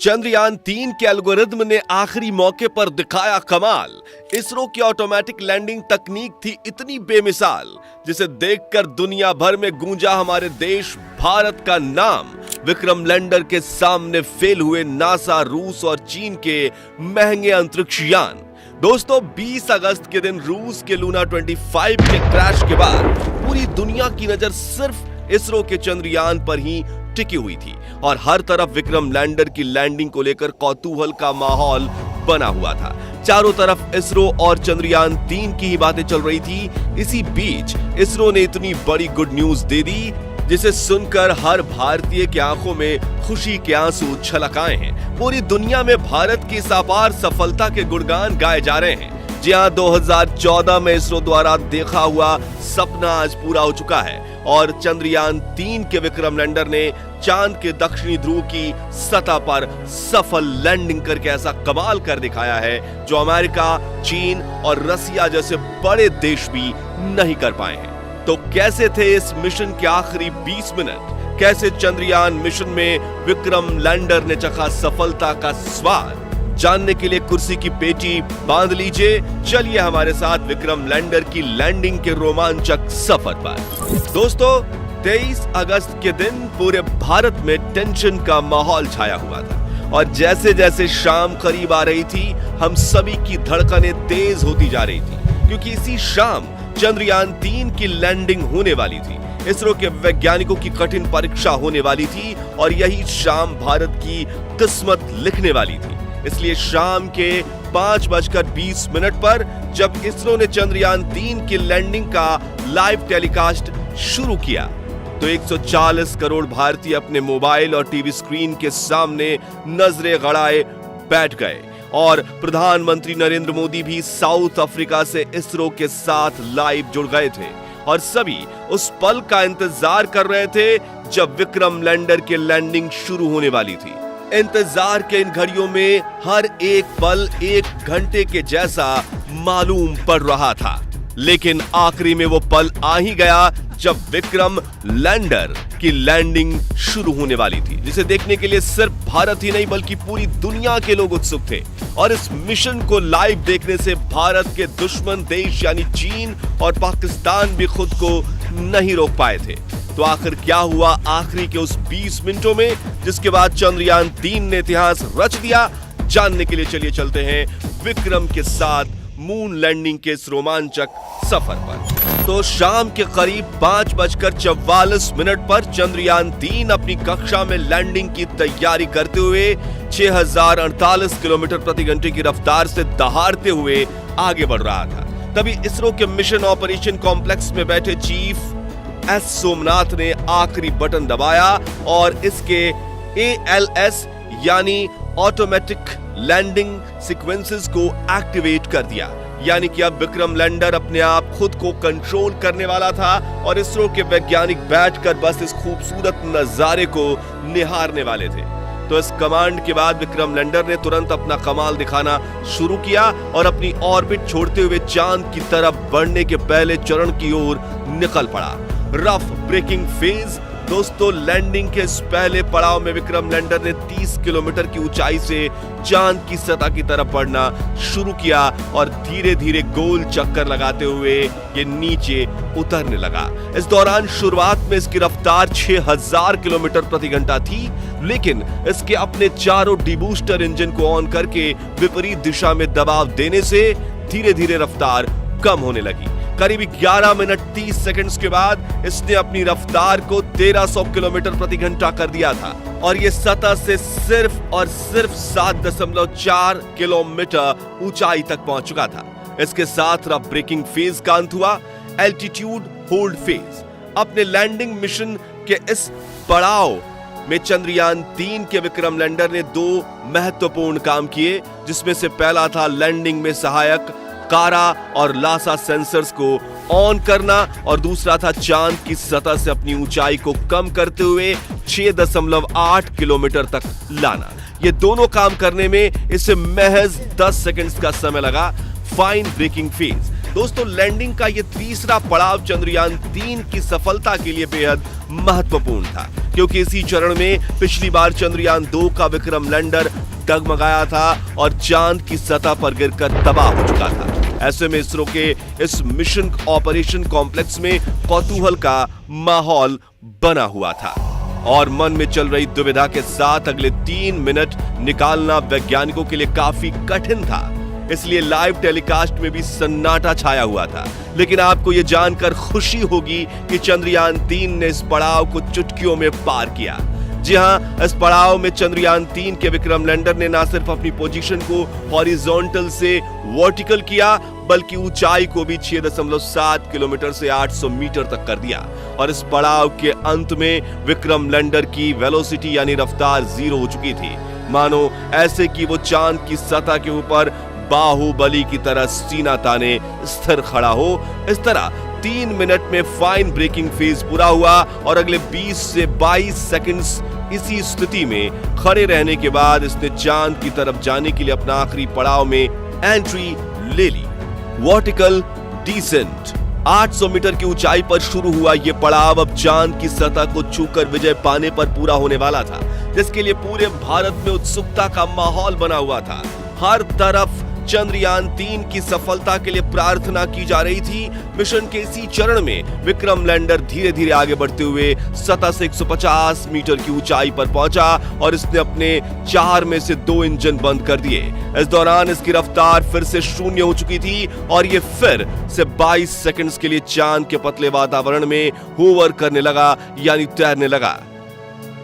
चंद्रयान-3 के एल्गोरिदम ने आखिरी मौके पर दिखाया कमाल। इसरो की ऑटोमेटिक लैंडिंग तकनीक थी इतनी बेमिसाल, जिसे देखकर दुनिया भर में गूंजा हमारे देश भारत का नाम। विक्रम लैंडर के सामने फेल हुए नासा, रूस और चीन के महंगे अंतरिक्ष यान। दोस्तों, 20 अगस्त के दिन रूस के लूना 25 के क्रैश के बाद पूरी दुनिया की नजर सिर्फ इसरो के चंद्रयान पर ही टिकी हुई थी और हर तरफ विक्रम लैंडर की लैंडिंग को लेकर कौतूहल का माहौल बना हुआ था। चारों तरफ इसरो और चंद्रयान-3 की ही बातें चल रही थी। इसी बीच इसरो ने इतनी बड़ी गुड न्यूज दे दी, जिसे सुनकर हर भारतीय की आंखों में खुशी के आंसू छलक आए हैं। पूरी दुनिया में भारत की इस अपार सफलता के गुणगान गाए जा रहे हैं। जी हां, 2014 में इसरो द्वारा देखा हुआ सपना आज पूरा हो चुका है और चंद्रयान-3 के विक्रम लैंडर ने चांद के दक्षिणी ध्रुव की सतह पर सफल लैंडिंग करके ऐसा कमाल कर दिखाया है जो अमेरिका, चीन और रसिया जैसे बड़े देश भी नहीं कर पाए हैं। तो कैसे थे इस मिशन के आखिरी 20 मिनट? कैसे चंद्रयान मिशन में विक्रम लैंडर ने चखा सफलता का स्वाद? जानने के लिए कुर्सी की पेटी बांध लीजिए। चलिए हमारे साथ विक्रम लैंडर की लैंडिंग के रोमांचक सफर पर। दोस्तों, 23 अगस्त के दिन पूरे भारत में टेंशन का माहौल छाया हुआ था और जैसे जैसे शाम करीब आ रही थी, हम सभी की धड़कनें तेज होती जा रही थी, क्योंकि इसी शाम चंद्रयान-3 की लैंडिंग होने वाली थी। इसरो के वैज्ञानिकों की कठिन परीक्षा होने वाली थी और यही शाम भारत की किस्मत लिखने वाली थी। इसलिए शाम के 5:20 पर जब इसरो ने चंद्रयान-3 की लैंडिंग का लाइव टेलीकास्ट शुरू किया, तो 140 करोड़ भारतीय अपने मोबाइल और टीवी स्क्रीन के सामने नजरें गड़ाए बैठ गए और प्रधानमंत्री नरेंद्र मोदी भी साउथ अफ्रीका से इसरो के साथ लाइव जुड़ गए थे और सभी उस पल का इंतजार कर रहे थे जब विक्रम लैंडर की लैंडिंग शुरू होने वाली थी। इंतजार के इन घड़ियों में हर एक पल 1 घंटे के जैसा मालूम पड़ रहा था, लेकिन आखिरी में वो पल आ ही गया जब विक्रम लैंडर की लैंडिंग शुरू होने वाली थी, जिसे देखने के लिए सिर्फ भारत ही नहीं बल्कि पूरी दुनिया के लोग उत्सुक थे। और इस मिशन को लाइव देखने से भारत के दुश्मन देश यानी चीन और पाकिस्तान भी खुद को नहीं रोक पाए थे। तो आखिर क्या हुआ आखिरी के उस 20 मिनटों में, जिसके बाद चंद्रयान-3 ने इतिहास रच दिया? जानने के लिए चलिए चलते हैं विक्रम के साथ मून लैंडिंग के इस रोमांचक सफर पर। तो शाम के करीब 5:44 पर चंद्रयान-3 अपनी कक्षा में लैंडिंग की तैयारी करते हुए 6048 किलोमीटर प्रति घंटे की रफ्तार से दहाड़ते हुए आगे बढ़ रहा था। तभी इसरो के मिशन ऑपरेशन कॉम्प्लेक्स में बैठे चीफ एस सोमनाथ ने आखिरी बटन दबाया और इसके ALS यानी ऑटोमेटिक लैंडिंग सीक्वेंसेस को एक्टिवेट कर दिया। यानी कि अब विक्रम लैंडर अपने आप खुद को कंट्रोल करने वाला था और इसरो के वैज्ञानिक बैठकर बस इस खूबसूरत नजारे को निहारने वाले थे। तो इस कमांड के बाद विक्रम लैंडर ने तुरंत अपना कमाल दिखाना शुरू किया और अपनी ऑर्बिट छोड़ते हुए चांद की तरफ बढ़ने के पहले चरण की ओर निकल पड़ा। Rough breaking phase. दोस्तों, लैंडिंग के इस पहले पड़ाव में विक्रम लैंडर ने 30 किलोमीटर की ऊंचाई से चांद की सतह की तरफ बढ़ना शुरू किया और धीरे धीरे गोल चक्कर लगाते हुए ये नीचे उतरने लगा। इस दौरान शुरुआत में इसकी रफ्तार 6000 किलोमीटर प्रति घंटा थी, लेकिन इसके अपने चारों डिबूस्टर इंजन को ऑन करके विपरीत दिशा में दबाव देने से धीरे धीरे रफ्तार कम होने लगी। करीब 11 मिनट 30 सेकंड्स के बाद इसने अपनी रफ्तार को 1300 किलोमीटर प्रति घंटा कर दिया था और ये सतह से सिर्फ और सिर्फ 7.4 किलोमीटर ऊंचाई तक पहुंच चुका था। इसके साथ रफ ब्रेकिंग फेज का अंत हुआ। Altitude hold phase. अपने लैंडिंग मिशन के इस पड़ाव में चंद्रयान-3 के विक्रम लैंडर ने 2 महत्वपूर्ण काम किए, जिसमें से पहला था लैंडिंग में सहायक कारा और लासा सेंसर्स को ऑन करना और दूसरा था चांद की सतह से अपनी ऊंचाई को कम करते हुए 6.8 किलोमीटर तक लाना। ये दोनों काम करने में इसे महज 10 सेकंड्स का समय लगा। Fine braking phase. दोस्तों, लैंडिंग का ये तीसरा पड़ाव चंद्रयान-3 की सफलता के लिए बेहद महत्वपूर्ण था, क्योंकि इसी चरण में पिछली बार चंद्रयान 2 का विक्रम लैंडर डगमगाया था और चांद की सतह पर गिरकर तबाह हो चुका था। ऐसे में इसरो के इस मिशन ऑपरेशन कॉम्प्लेक्स में कौतूहल का माहौल बना हुआ था और मन में चल रही दुविधा के साथ अगले 3 मिनट निकालना वैज्ञानिकों के लिए काफी कठिन था। इसलिए लाइव टेलीकास्ट में भी सन्नाटा छाया हुआ था। लेकिन आपको यह जानकर खुशी होगी कि चंद्रयान 3 ने इस पड़ाव को चुटकियों में पार किया। जी हां, इस पड़ाव में चंद्रयान 3 के विक्रम लैंडर ने न सिर्फ अपनी पोजीशन को हॉरिजॉन्टल से वर्टिकल किया, बल्कि ऊंचाई को भी 6.7 किलोमीटर से 800 मीटर तक कर दिया। और इस पड़ाव के अंत में विक्रम लैंडर की वेलोसिटी यानी रफ्तार 0 हो चुकी थी, मानो ऐसे कि वो चांद की सतह के ऊपर बाहुबली की तरह सीना ताने स्थिर खड़ा हो। इस तरह 3 मिनट में फाइन ब्रेकिंग फेज पूरा हुआ और अगले 20 से 22 सेकंड्स इसी स्थिति में खड़े रहने के बाद इसने चांद की तरफ जाने के लिए अपना आखिरी पड़ाव में एंट्री ले ली, वर्टिकल डिसेंट। 800 मीटर की ऊंचाई पर शुरू हुआ यह पड़ाव अब चांद की सतह को छूकर विजय पाने पर पूरा होने वाला था, जिसके लिए पूरे भारत में उत्सुकता का माहौल बना हुआ था। हर तरफ चंद्रयान 3 की सफलता के लिए प्रार्थना की जा रही थी। मिशन के इसी चरण में विक्रम लैंडर धीरे धीरे आगे बढ़ते हुए सतह से 150 मीटर की ऊंचाई पर पहुंचा और इसने अपने 4 में से 2 इंजन बंद कर दिए। इस दौरान इसकी रफ्तार फिर से 0 हो चुकी थी और ये फिर से 22 सेकंड्स के लिए चांद के पतले वातावरण में होवर करने लगा, यानी तैरने लगा।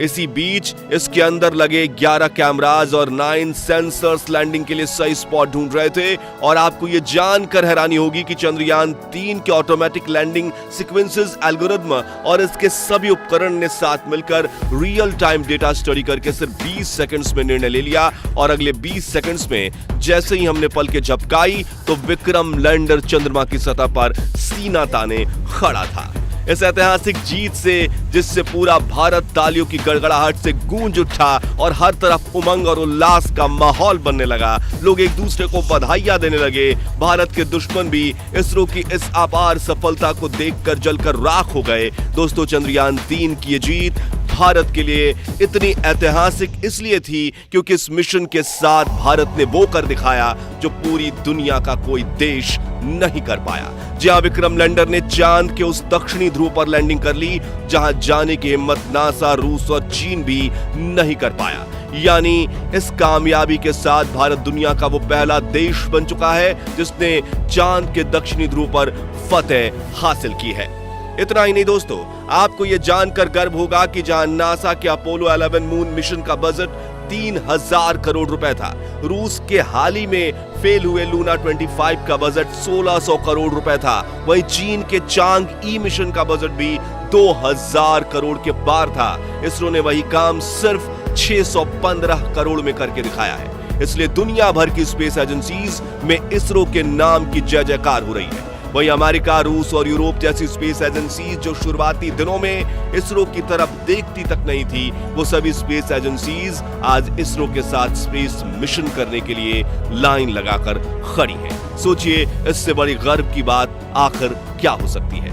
इसी बीच इसके अंदर लगे 11 कैमरास और 9 सेंसर्स लैंडिंग के लिए सही स्पॉट ढूंढ रहे थे। और आपको यह जानकर हैरानी होगी कि चंद्रयान 3 के ऑटोमेटिक लैंडिंग सीक्वेंसेस एल्गोरिथम और इसके सभी उपकरण ने साथ मिलकर रियल टाइम डेटा स्टडी करके सिर्फ 20 सेकंड्स में निर्णय ले लिया। और अगले 20 सेकंड्स में जैसे ही हमने पलकें झपकाई तो विक्रम लैंडर चंद्रमा की सतह पर सीना ताने खड़ा था। इस ऐतिहासिक जीत से, जिससे पूरा भारत तालियों की गड़गड़ाहट से गूंज उठा और हर तरफ उमंग और उल्लास का माहौल बनने लगा, लोग एक दूसरे को बधाइयां देने लगे। भारत के दुश्मन भी इसरो की इस अपार सफलता को देखकर जलकर राख हो गए। दोस्तों, चंद्रयान 3 की ये जीत भारत के लिए इतनी ऐतिहासिक इसलिए थी क्योंकि इस मिशन के साथ भारत ने वो कर दिखाया जो पूरी दुनिया का कोई देश नहीं कर पाया। जहां विक्रम लैंडर ने चांद के उस दक्षिणी ध्रुव पर लैंडिंग कर ली जहां जाने की हिम्मत नासा, रूस और चीन भी नहीं कर पाया। यानी इस कामयाबी के साथ भारत दुनिया का वो पहला देश बन चुका है जिसने चांद के दक्षिणी ध्रुव पर फतेह हासिल की है। इतना ही नहीं दोस्तों, आपको यह जानकर गर्व होगा कि जहां नासा के अपोलो 11 मून मिशन का बजट 3000 करोड़ रुपए था, रूस के हाल ही में फेल हुए लूना 25 का बजट 1600 करोड़ रुपए था। वहीं चीन के चांग ई मिशन का बजट भी 2000 करोड़ के पार था। इसरो ने वही काम सिर्फ 615 करोड़ में करके दिखाया है। इसलिए दुनिया भर की स्पेस एजेंसीज में इसरो के नाम की जय जयकार हो रही है। वहीं अमेरिका, रूस और यूरोप जैसी स्पेस एजेंसीज जो शुरुआती दिनों में इसरो की तरफ देखती तक नहीं थी, वो सभी स्पेस एजेंसीज आज इसरो के साथ स्पेस मिशन करने के लिए लाइन लगाकर खड़ी हैं। सोचिए, इससे बड़ी गर्व की बात आखिर क्या हो सकती है।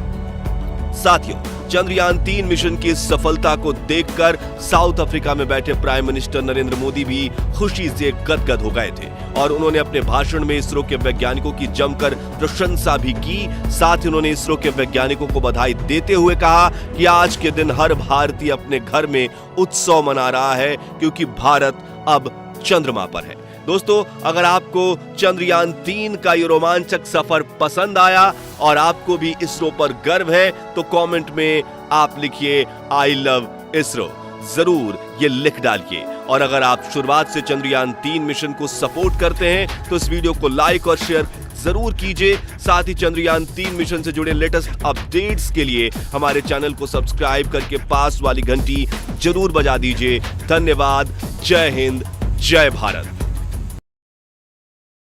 साथियों, चंद्रयान 3 मिशन की सफलता को देखकर साउथ अफ्रीका में बैठे प्राइम मिनिस्टर नरेंद्र मोदी भी खुशी से गदगद हो गए थे और उन्होंने अपने भाषण में इसरो के वैज्ञानिकों की जमकर प्रशंसा भी की। साथ ही उन्होंने इसरो के वैज्ञानिकों को बधाई देते हुए कहा कि आज के दिन हर भारतीय अपने घर में उत्सव मना रहा है क्योंकि भारत अब चंद्रमा पर है। दोस्तों, अगर आपको चंद्रयान 3 का ये रोमांचक सफर पसंद आया और आपको भी इसरो पर गर्व है तो कमेंट में आप लिखिए आई लव इसरो, जरूर ये लिख डालिए। और अगर आप शुरुआत से चंद्रयान 3 मिशन को सपोर्ट करते हैं तो इस वीडियो को लाइक और शेयर जरूर कीजिए। साथ ही चंद्रयान 3 मिशन से जुड़े लेटेस्ट अपडेट्स के लिए हमारे चैनल को सब्सक्राइब करके पास वाली घंटी जरूर बजा दीजिए। धन्यवाद। जय हिंद, जय भारत।